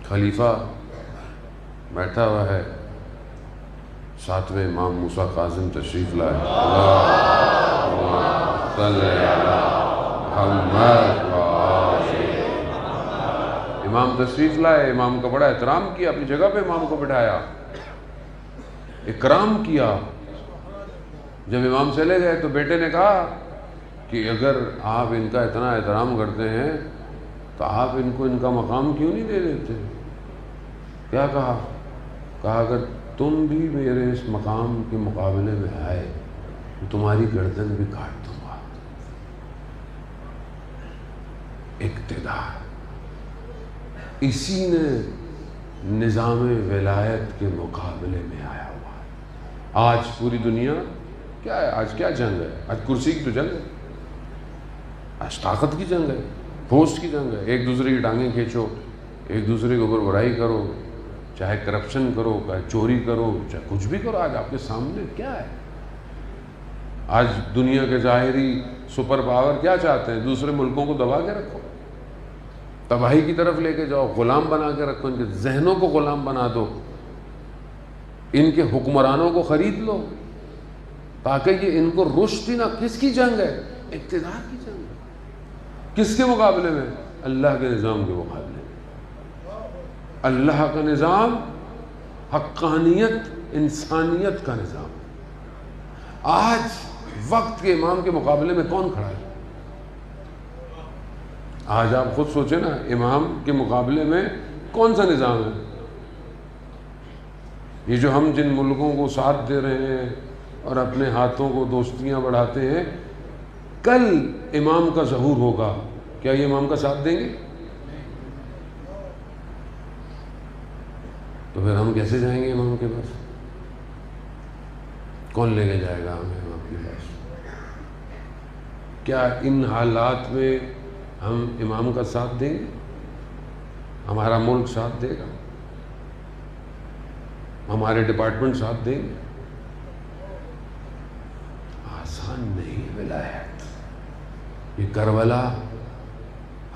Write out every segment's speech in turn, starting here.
خلیفہ بیٹھا ہوا ہے، ساتویں امام موسیٰ کاظم تشریف لائے، اللہم صلی علی محمد، امام تشریف لائے، امام کا بڑا احترام کیا، اپنی جگہ پہ امام کو بٹھایا، اکرام کیا۔ جب امام چلے گئے تو بیٹے نے کہا کہ اگر آپ ان کا اتنا احترام کرتے ہیں تو آپ ان کو ان کا مقام کیوں نہیں دے دیتے؟ کیا کہا؟ کہا اگر تم بھی میرے اس مقام کے مقابلے میں آئے تو تمہاری گردن بھی کاٹ دوں گا۔ اقتدار، اسی نے نظام ولایت کے مقابلے میں آیا ہوا ہے۔ آج پوری دنیا کیا ہے؟ آج کیا جنگ ہے؟ آج کرسی کی تو جنگ ہے، آج طاقت کی جنگ ہے، پوسٹ کی جنگ ہے، ایک دوسرے کی ٹانگیں کھینچو، ایک دوسرے کے اوپر برائی کرو، چاہے کرپشن کرو، چاہے چوری کرو، چاہے کچھ بھی کرو۔ آج آپ کے سامنے کیا ہے؟ آج دنیا کے ظاہری سپر پاور کیا چاہتے ہیں؟ دوسرے ملکوں کو دبا کے رکھو، تباہی کی طرف لے کے جاؤ، غلام بنا کے رکھو، ان کے ذہنوں کو غلام بنا دو، ان کے حکمرانوں کو خرید لو تاکہ یہ ان کو رشد ہی نہ۔ کس کی جنگ ہے؟ اقتدار کی جنگ ہے۔ کس کے مقابلے میں؟ اللہ کے نظام کے مقابلے میں۔ اللہ کا نظام حقانیت، انسانیت کا نظام۔ آج وقت کے امام کے مقابلے میں کون کھڑا ہے؟ آج آپ خود سوچیں نا، امام کے مقابلے میں کون سا نظام ہے؟ یہ جو ہم جن ملکوں کو ساتھ دے رہے ہیں اور اپنے ہاتھوں کو دوستیاں بڑھاتے ہیں، کل امام کا ظہور ہوگا، کیا یہ امام کا ساتھ دیں گے؟ تو پھر ہم کیسے جائیں گے امام کے پاس؟ کون لے کے جائے گا ہمیں امام کے پاس؟ کیا ان حالات میں ہم امام کا ساتھ دیں گے؟ ہمارا ملک ساتھ دے گا؟ ہمارے ڈپارٹمنٹ ساتھ دیں گے؟ آسان نہیں ولایت۔ یہ کربلا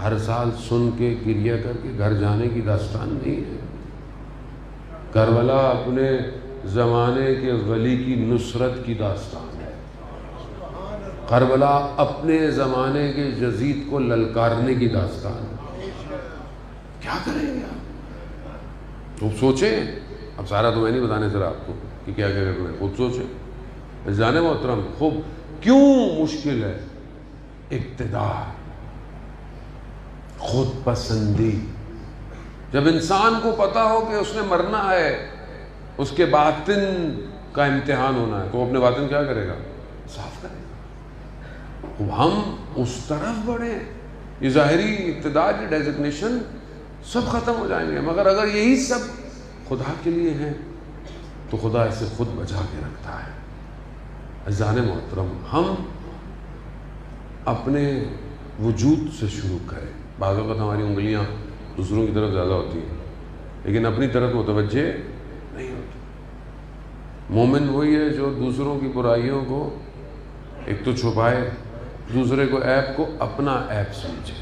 ہر سال سن کے گریہ کر کے گھر جانے کی داستان نہیں ہے۔ کربلا اپنے زمانے کے ولی کی نصرت کی داستان ہے۔ کربلا اپنے زمانے کے یزید کو للکارنے کی داستان ہے۔ کیا کریں گے آپ؟ تو سوچیں، اب سارا تو میں نہیں بتانے سر آپ کو کہ کیا کیا کرنا ہے، خود سوچیں۔ جان محترم، خوب کیوں مشکل ہے؟ اقتدار، خود پسندی۔ جب انسان کو پتا ہو کہ اس نے مرنا ہے، اس کے باطن کا امتحان ہونا ہے، تو وہ اپنے باطن کیا کرے گا؟ صاف کرے گا۔ ہم اس طرف بڑھیں، یہ ظاہری اقتدار کی ڈیزگنیشن سب ختم ہو جائیں گے، مگر اگر یہی سب خدا کے لیے ہیں تو خدا اسے خود بچا کے رکھتا ہے۔ عزیزان محترم، ہم اپنے وجود سے شروع کریں۔ بعض اوقات ہماری انگلیاں دوسروں کی طرف زیادہ ہوتی ہیں لیکن اپنی طرف متوجہ نہیں ہوتی۔ مومن وہی ہے جو دوسروں کی برائیوں کو ایک تو چھپائے، دوسرے کو عیب کو اپنا عیب سمجھے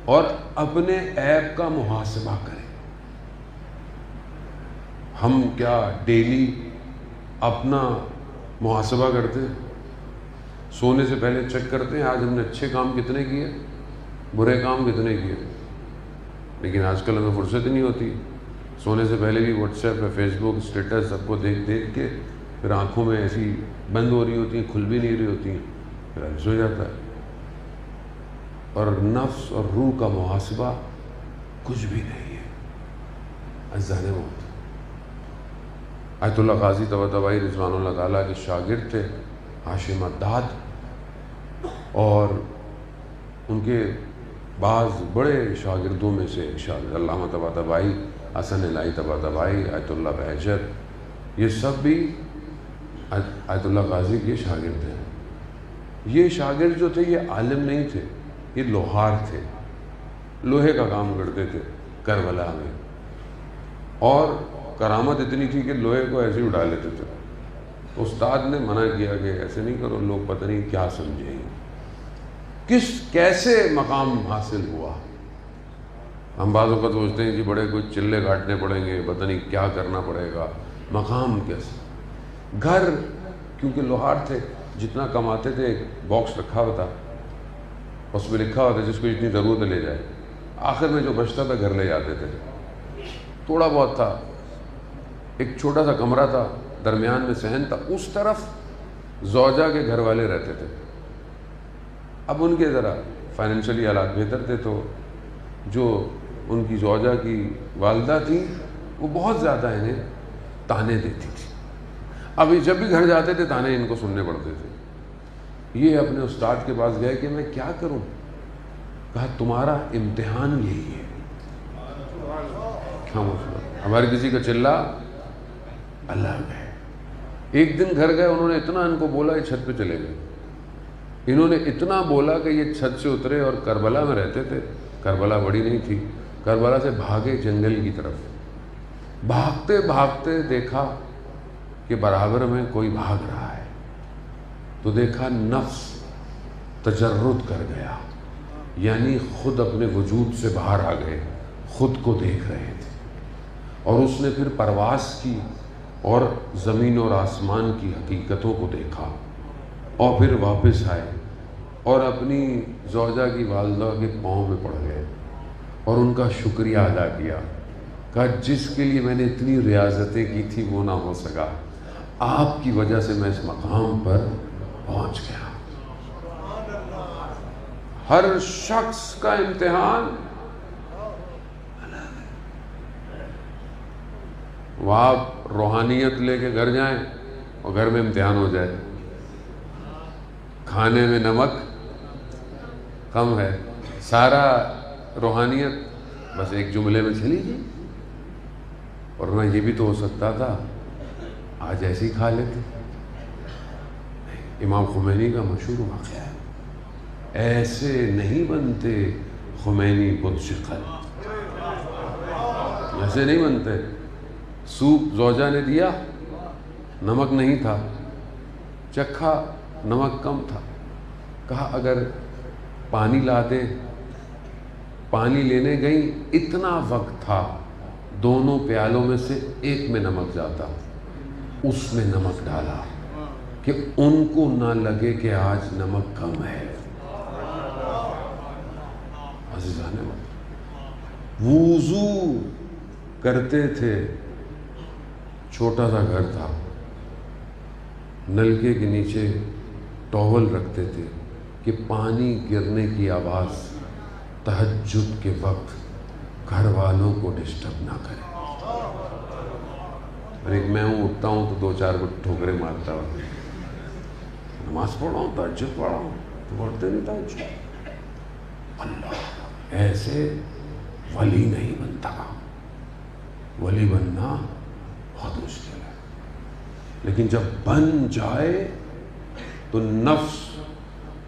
اور اپنے عیب کا محاسبہ کرے۔ ہم کیا ڈیلی اپنا محاسبہ کرتے ہیں؟ سونے سے پہلے چیک کرتے ہیں آج ہم نے اچھے کام کتنے کیے، برے کام کتنے کیے؟ لیکن آج کل ہمیں فرصت ہی نہیں ہوتی۔ سونے سے پہلے بھی واٹس ایپ پہ، فیس بک، اسٹیٹس سب کو دیکھ دیکھ کے پھر آنکھوں میں ایسی بند ہو رہی ہوتی ہیں، کھل بھی نہیں رہی ہوتی ہیں، پھر عجز ہو جاتا ہے۔ اور نفس اور روح کا محاسبہ کچھ بھی نہیں ہے۔ عزیزان محترم، آیت اللہ قاضی طباطبائی رضوان اللہ تعالیٰ کے شاگرد تھے ہاشم عداد، اور ان کے بعض بڑے شاگردوں میں سے شاگرد علامہ طباطبائی، حسن الہی طباطبائی، آیت اللہ بہجت، یہ سب بھی آیت اللہ قاضی کے شاگرد ہیں۔ یہ شاگرد جو تھے یہ عالم نہیں تھے، یہ لوہار تھے، لوہے کا کام کرتے تھے کربلا میں، اور کرامت اتنی تھی کہ لوہے کو ایسے ہی اٹھا لیتے تھے۔ استاد نے منع کیا کہ ایسے نہیں کرو، لوگ پتہ نہیں کیا سمجھیں گے۔ کیسے مقام حاصل ہوا؟ ہم بعض اوقات سوچتے ہیں کہ بڑے کچھ چلے کاٹنے پڑیں گے، پتہ نہیں کیا کرنا پڑے گا، مقام کیسے. گھر کیونکہ لوہار تھے، جتنا کماتے تھے ایک باکس رکھا ہوا تھا، اس میں لکھا ہوا تھا جس کو جتنی ضرورت ہے لے جائے. آخر میں جو بچتا تھا گھر لے جاتے تھے. تھوڑا بہت تھا، ایک چھوٹا سا کمرہ تھا، درمیان میں صحن تھا، اس طرف زوجہ کے گھر والے رہتے تھے. اب ان کے ذرا فائنینشلی حالات بہتر تھے، تو جو ان کی زوجہ کی والدہ تھی وہ بہت زیادہ انہیں تانے دیتی تھی. اب یہ جب بھی گھر جاتے تھے تانے ان کو سننے پڑتے تھے. یہ اپنے استاد کے پاس گئے کہ میں کیا کروں. کہا تمہارا امتحان یہی ہے. ہمارے کسی کا چلہ الگ ہے. ایک دن گھر گئے، انہوں نے اتنا ان کو بولا، یہ چھت پہ چلے گئے. انہوں نے اتنا بولا کہ یہ چھت سے اترے اور کربلا میں رہتے تھے. کربلا بڑی نہیں تھی. کربلا سے بھاگے جنگل کی طرف. بھاگتے بھاگتے دیکھا کہ برابر میں کوئی بھاگ رہا ہے، تو دیکھا نفس تجرد کر گیا، یعنی خود اپنے وجود سے باہر آ گئے، خود کو دیکھ رہے تھے. اور اس نے پھر پرواز کی اور زمین اور آسمان کی حقیقتوں کو دیکھا، اور پھر واپس آئے اور اپنی زوجہ کی والدہ کے پاؤں میں پڑ گئے اور ان کا شکریہ ادا کیا. کہا جس کے لیے میں نے اتنی ریاضتیں کی تھی وہ نہ ہو سکا، آپ کی وجہ سے میں اس مقام پر پہنچ گیا. ہر شخص کا امتحان وہ آپ روحانیت لے کے گھر جائیں اور گھر میں امتحان ہو جائے. کھانے میں نمک کم ہے، سارا روحانیت بس ایک جملے میں چلی گئی. ورنہ یہ بھی تو ہو سکتا تھا آج ایسے ہی کھا لیتے. امام خمینی کا مشہور واقعہ ہے، ایسے نہیں بنتے خمینی بت شکل، ایسے نہیں بنتے. سوپ زوجہ نے دیا، نمک نہیں تھا، چکھا نمک کم تھا. کہا اگر پانی لا دے. پانی لینے گئی، اتنا وقت تھا، دونوں پیالوں میں سے ایک میں نمک جاتا، اس میں نمک ڈالا کہ ان کو نہ لگے کہ آج نمک کم ہے. عزیزان وضو کرتے تھے، چھوٹا سا گھر تھا، نلکے کے نیچے ٹاول رکھتے تھے کہ پانی گرنے کی آواز تہجد کے وقت گھر والوں کو ڈسٹرب نہ کرے. اور ایک میں اٹھتا ہوں تو 2-4 کو ٹھوکرے مارتا ہوں، نماز پڑھ رہا ہوں، تہجد پڑھ رہا ہوں، تو پڑھتے نہیں تہجد. اللہ ایسے ولی نہیں بنتا. ولی بننا بہت مشکل ہے، لیکن جب بن جائے تو نفس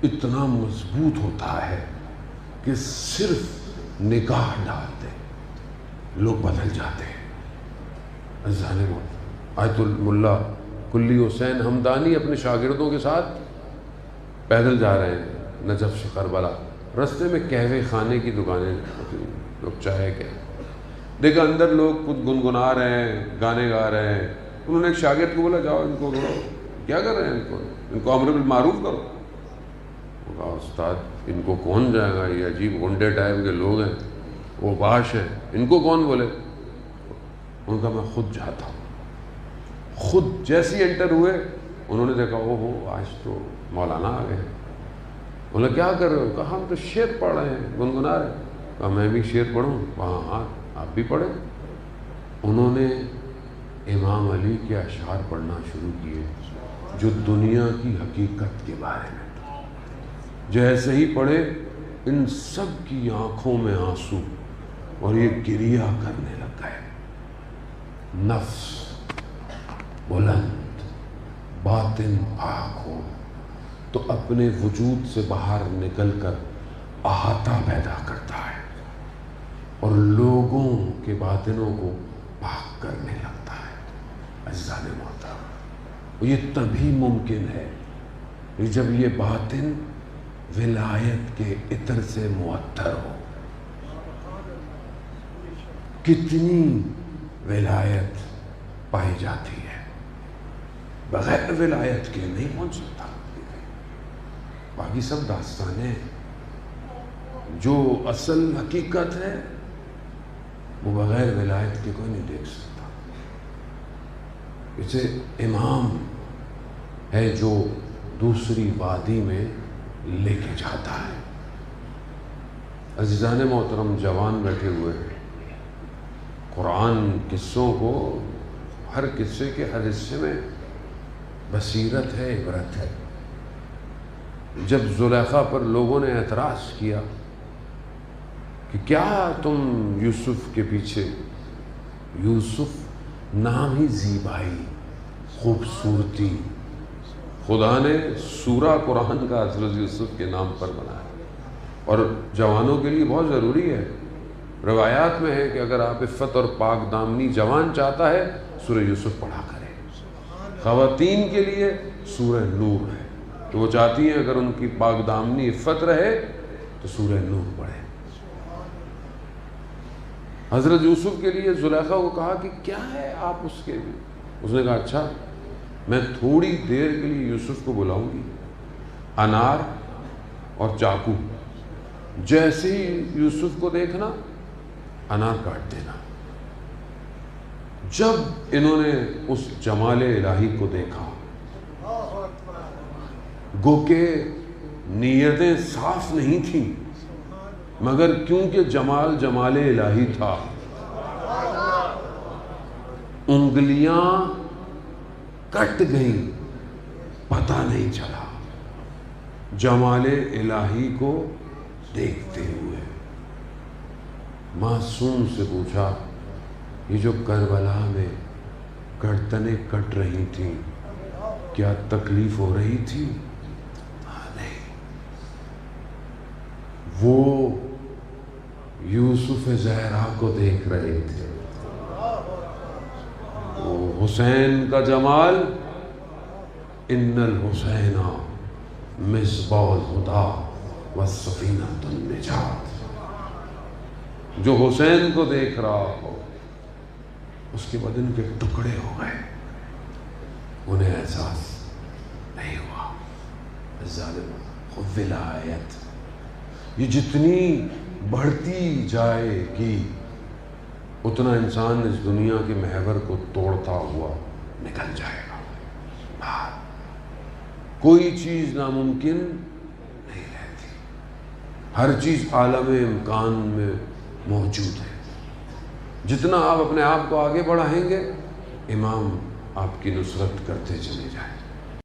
اتنا مضبوط ہوتا ہے کہ صرف نگاہ ڈالتے لوگ بدل جاتے ہیں. آیت الملا کلی حسین ہمدانی اپنے شاگردوں کے ساتھ پیدل جا رہے ہیں نجف سے کربلا. رستے میں قہوے خانے کی دکانیں، لوگ چائے کے دیکھا، اندر لوگ کچھ گنگنا رہے ہیں، گانے گا رہے ہیں. انہوں نے ایک شاگرد کو بولا جاؤ ان کو روڑو، کیا کر رہے ہیں، ان کو امر بالمعروف کرو. وہ کہا استاد ان کو کون جائے گا، یہ عجیب غنڈے ٹائپ کے لوگ ہیں، وہ باش ہیں، ان کو کون بولے. ان کا میں خود جاتا ہوں. خود جیسی انٹر ہوئے انہوں نے دیکھا او ہو آج تو مولانا آ گئے. بولا کیا کر رہے ہو؟ کہا ہم تو شعر پڑھ رہے ہیں، گنگنا رہے ہیں. کہا میں بھی شعر پڑھوں؟ وہاں ہاں آپ بھی پڑھیں. انہوں نے امام علی کے اشعار پڑھنا شروع کیے جو دنیا کی حقیقت کے بارے میں. جیسے ہی پڑھے ان سب کی آنکھوں میں آنسو اور یہ گریہ کرنے لگ گئے. نفس بلند، باطن پاک ہو تو اپنے وجود سے باہر نکل کر احاطہ پیدا کرتا ہے اور لوگوں کے باطنوں کو پاک کرنے لگتا ہے. عزیزان محترم، یہ تبھی ممکن ہے جب یہ باطن ولایت کے عطر سے معطر ہو. کتنی ولایت پائی جاتی ہے، بغیر ولایت کے نہیں پہنچ سکتا۔ باقی سب داستانیں، جو اصل حقیقت ہے وہ بغیر ولایت کے کوئی نہیں دیکھ سکتا۔ اسے امام ہے جو دوسری وادی میں لے کے جاتا ہے۔ عزیزان محترم، جوان بیٹھے ہوئے ہیں، قرآن قصوں کو، ہر قصے کے ہر حصے میں بصیرت ہے، عبرت ہے۔ جب زلیخا پر لوگوں نے اعتراض کیا کہ کیا تم یوسف کے پیچھے، یوسف نام ہی زیبائی، خوبصورتی، خدا نے سورہ قرآن کا حضرت یوسف کے نام پر بنایا، اور جوانوں کے لیے بہت ضروری ہے۔ روایات میں ہے کہ اگر آپ عفت اور پاک دامنی جوان چاہتا ہے سورہ یوسف پڑھا کرے۔ خواتین کے لیے سورہ نور ہے، تو وہ چاہتی ہیں اگر ان کی پاک دامنی عفت رہے تو سورہ نور پڑھے۔ حضرت یوسف کے لیے زلیخا کو کہا کہ کیا ہے آپ اس کے لیے؟ اس نے کہا اچھا، میں تھوڑی دیر کے لیے یوسف کو بلاؤں گی، انار اور چاقو، جیسے ہی یوسف کو دیکھنا انار کاٹ دینا۔ جب انہوں نے اس جمال الہی کو دیکھا، گو کہ نیتیں صاف نہیں تھیں، مگر کیونکہ جمال جمال الہی تھا، انگلیاں کٹ گئیں، پتہ نہیں چلا، جمال الہی کو دیکھتے ہوئے معصوم سے پوچھا، یہ جو کربلا میں گردنیں کٹ رہی تھیں کیا تکلیف ہو رہی تھی؟ نہیں، وہ یوسف زہرا کو دیکھ رہے تھے۔ وہ حسین کا جمال، ان الحسین مصباح الہدی والسفینۃ النجات، جو حسین کو دیکھ رہا ہو اس کے بدن کے ٹکڑے ہو گئے، انہیں احساس نہیں ہوا۔ ظالم ولایت یہ جتنی بڑھتی جائے گی اتنا انسان اس دنیا کے محور کو توڑتا ہوا نکل جائے گا۔ کوئی چیز ناممکن نہیں رہتی، ہر چیز عالم امکان میں موجود ہے۔ جتنا آپ اپنے آپ کو آگے بڑھائیں گے، امام آپ کی نصرت کرتے چلے جائیں۔